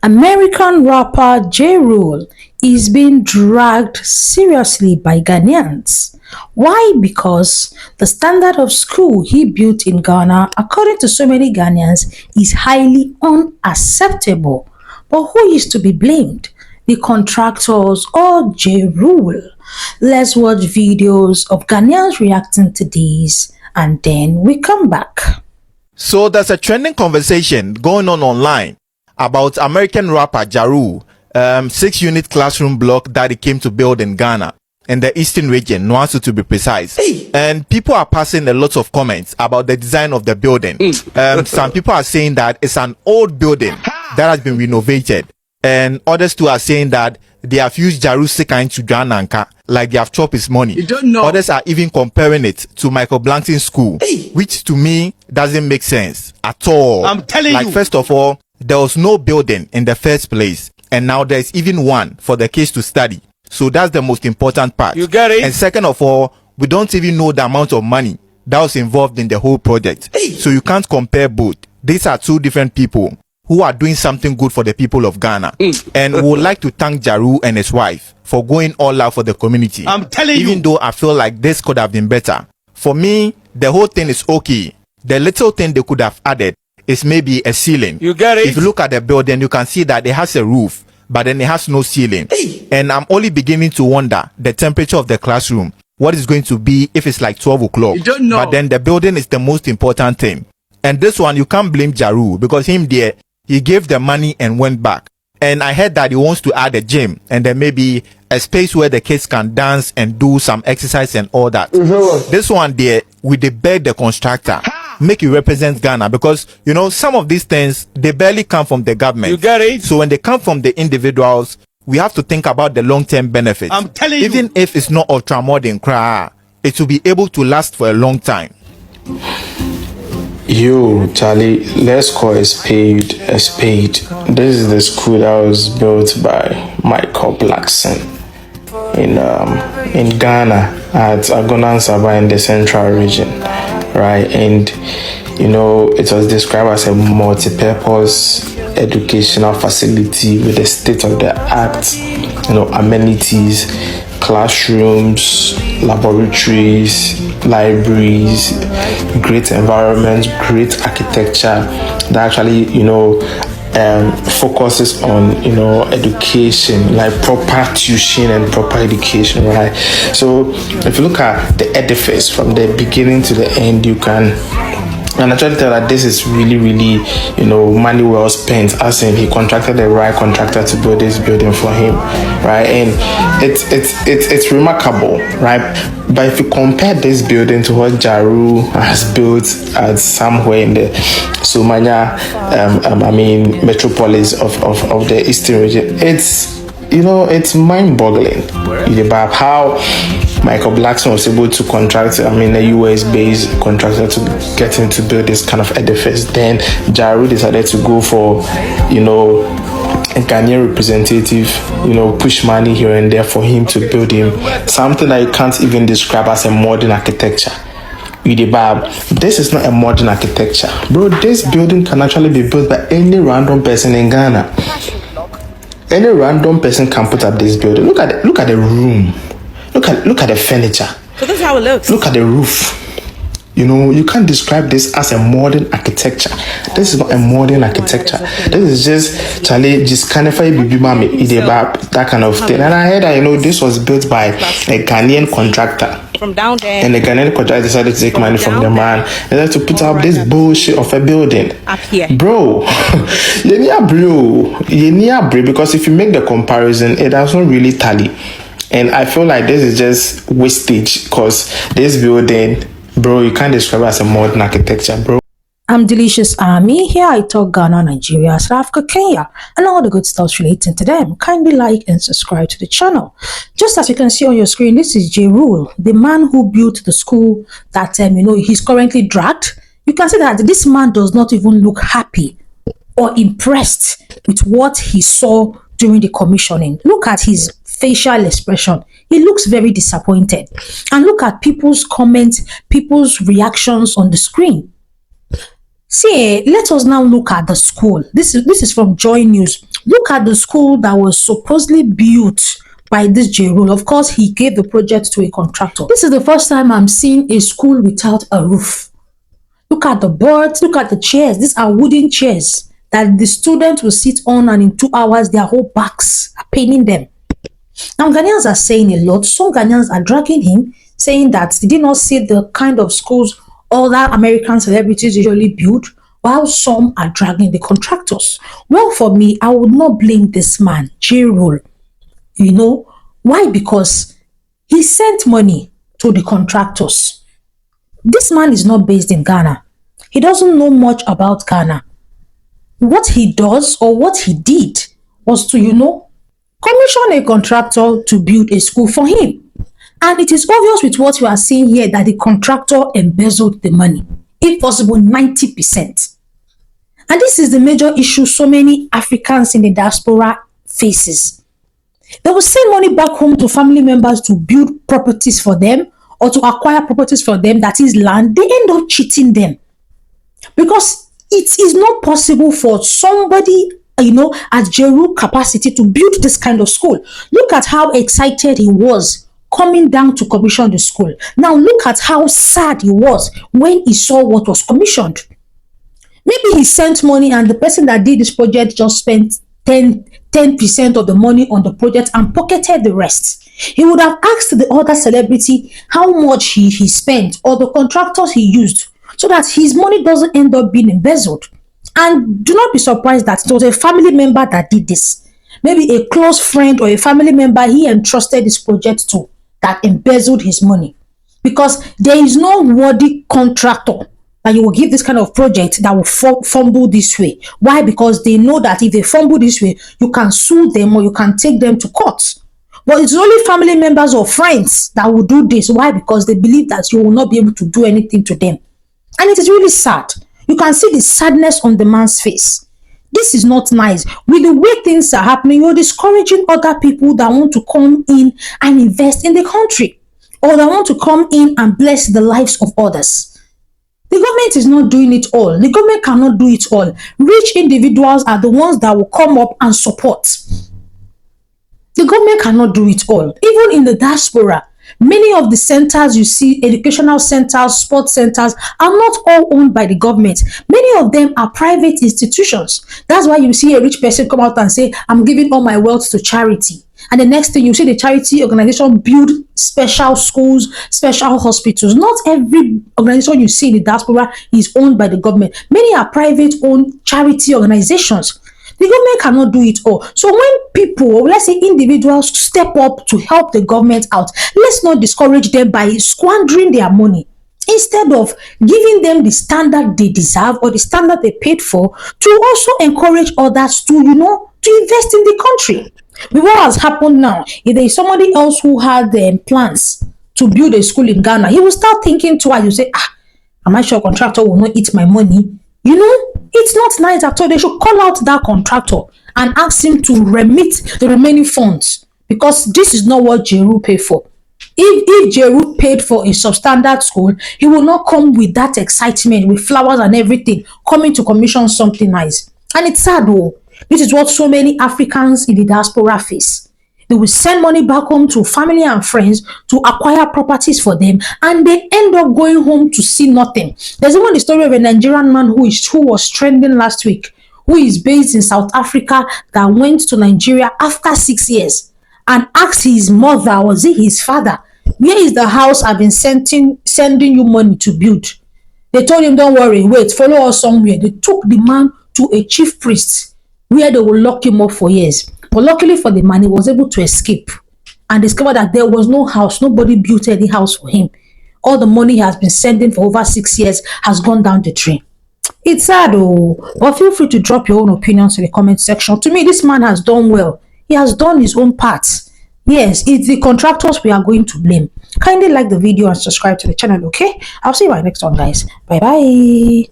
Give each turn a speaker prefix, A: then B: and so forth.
A: American rapper Jarule is being dragged seriously by Ghanaians. Why? Because the standard of school he built in Ghana, according to so many Ghanaians, is highly unacceptable. But who is to be blamed? The contractors or Jarule? Let's watch videos of Ghanaians reacting to these and then we come back.
B: So there's a trending conversation going on online about American rapper Jarule, 6-unit classroom block that he came to build in Ghana, in the eastern region, Nwasu to be precise. And people are passing a lot of comments about the design of the building. Some people are saying that it's an old building that has been renovated. And others too are saying that they have used Jarule's kind to Jananka, like they have chopped his money.
C: You don't know.
B: Others are even comparing it to Michael Blankton's school, which to me doesn't make sense at all.
C: I'm telling you.
B: Like, first of all, there was no building in the first place, and now there's even one for the kids to study. So that's the most important part.
C: You get it?
B: And second of all, we don't even know the amount of money that was involved in the whole project. So you can't compare both. These are two different people who are doing something good for the people of Ghana. And we would like to thank Jarule and his wife for going all out for the community.
C: I'm telling you.
B: Even though I feel like this could have been better. For me, the whole thing is okay. The little thing they could have added is maybe a ceiling.
C: You get it?
B: If you look at the building, you can see that it has a roof, but then it has no ceiling. And I'm only beginning to wonder the temperature of the classroom. What is going to be if it's like 12 o'clock?
C: You don't know.
B: But then the building is the most important thing. And this one, you can't blame Jarule because him there, he gave the money and went back. And I heard that he wants to add a gym and then maybe a space where the kids can dance and do some exercise and all that. This one there, we beg the constructor, make it represent Ghana, because you know some of these things they barely come from the government.
C: You get it?
B: So when they come from the individuals, we have to think about the long-term benefits.
C: I'm telling you.
B: Even if it's not ultra modern, it will be able to last for a long time.
D: Yo, Charlie, let's call a spade a spade. This is the school that was built by Michael Blackson in Ghana at Agonansaba in the central region, right? And you know, it was described as a multi-purpose educational facility with a state-of-the-art, you know, amenities, classrooms, laboratories, libraries, great environment, great architecture that actually, you know, focuses on, you know, education, like proper tuition and proper education, right? So if you look at the edifice from the beginning to the end, you can actually tell that this is really, you know, money well spent, as in he contracted the right contractor to build this building for him, right? And it's remarkable, right? But if you compare this building to what Jarule has built at somewhere in the Somanya, metropolis of the eastern region, it's, you know, it's mind-boggling about how Michael Blackson was able to contract, a US-based contractor to get him to build this kind of edifice. Then Jarule decided to go for, you know, a Ghanaian representative, you know, push money here and there for him to build him something that you can't even describe as a modern architecture. This is not a modern architecture, bro. This building can actually be built by any random person in Ghana. Any random person can put up this building. Look at the room. Look at the furniture.
E: So this is how it looks.
D: Look at the roof. You know, you can't describe this as a modern architecture. This is not a modern architecture. This is just Charlie, just kind of baby mommy, that kind of thing. And I heard that, you know, this was built by a Ghanaian contractor.
E: From down there.
D: And the Ghanaian contractor decided to take money from the man and then to put up this bullshit of a building.
E: Up here.
D: Bro, because if you make the comparison, it doesn't really tally. And I feel like this is just wastage, because this building, bro, you can't describe it as a modern architecture, bro.
A: I'm Delicious Army. Here I talk Ghana, Nigeria, South Africa, Kenya, and all the good stuff relating to them. Kindly like and subscribe to the channel. Just as you can see on your screen, this is Jarule, the man who built the school that, you know, he's currently dragged. You can see that this man does not even look happy or impressed with what he saw during the commissioning. Look at his facial expression. He looks very disappointed. And look at people's comments, people's reactions on the screen. See, let us now look at the school. This is from Joy News. Look at the school that was supposedly built by this Jarule. Of course, he gave the project to a contractor. This is the first time I'm seeing a school without a roof. Look at the boards, look at the chairs. These are wooden chairs that the students will sit on, and in 2 hours, their whole backs are paining them. Now, Ghanaians are saying a lot. Some Ghanaians are dragging him, saying that they did not see the kind of schools other American celebrities usually build, while some are dragging the contractors. Well, for me, I would not blame this man, Jarule. You know, why? Because he sent money to the contractors. This man is not based in Ghana. He doesn't know much about Ghana. What he does or what he did was to, commission a contractor to build a school for him. And it is obvious with what we are seeing here that the contractor embezzled the money, if possible 90%. And this is the major issue so many Africans in the diaspora faces. They will send money back home to family members to build properties for them or to acquire properties for them, that is land. They end up cheating them because it is not possible for somebody at Jarule capacity to build this kind of school. Look at how excited he was coming down to commission the school. Now look at how sad he was when he saw what was commissioned. Maybe he sent money and the person that did this project just spent 10% of the money on the project and pocketed the rest. He would have asked the other celebrity how much he spent or the contractors he used, so that his money doesn't end up being embezzled. And do not be surprised that it was a family member that did this. Maybe a close friend or a family member he entrusted this project to that embezzled his money. Because there is no worthy contractor that you will give this kind of project that will fumble this way. Why? Because they know that if they fumble this way, you can sue them or you can take them to court. But it's only family members or friends that will do this. Why? Because they believe that you will not be able to do anything to them. And it is really sad. You can see the sadness on the man's face. This is not nice. With the way things are happening, you're discouraging other people that want to come in and invest in the country, or that want to come in and bless the lives of others. The government is not doing it all. The government cannot do it all. Rich individuals are the ones that will come up and support. The government cannot do it all. Even in the diaspora, many of the centers you see, educational centers, sports centers, are not all owned by the government. Many of them are private institutions. That's why you see a rich person come out and say, I'm giving all my wealth to charity. And the next thing you see the charity organization build special schools, special hospitals. Not every organization you see in the diaspora is owned by the government. Many are private owned charity organizations. The government cannot do it all. So when people, or let's say individuals, step up to help the government out, let's not discourage them by squandering their money. Instead of giving them the standard they deserve or the standard they paid for, to also encourage others to, to invest in the country. But what has happened now, if there is somebody else who had plans to build a school in Ghana, he will start thinking twice. You say, am I sure contractor will not eat my money? It's not nice at all. They should call out that contractor and ask him to remit the remaining funds, because this is not what Jarule paid for. If Jarule paid for a substandard school, he will not come with that excitement, with flowers and everything, coming to commission something nice. And it's sad though. This is what so many Africans in the diaspora face. They will send money back home to family and friends to acquire properties for them, and they end up going home to see nothing. There's even the story of a Nigerian man who was trending last week, who is based in South Africa, that went to Nigeria after 6 years and asked his mother, or was it his father, where is the house I've been sending you money to build? They told him, don't worry, wait, follow us somewhere. They took the man to a chief priest where they will lock him up for years. But luckily for the man, he was able to escape and discover that there was no house. Nobody built any house for him. All the money he has been sending for over 6 years has gone down the drain. It's sad, but feel free to drop your own opinions in the comment section. To me, this man has done well. He has done his own part. Yes, it's the contractors we are going to blame. Kindly like the video and subscribe to the channel, okay? I'll see you in my next one, guys. Bye-bye.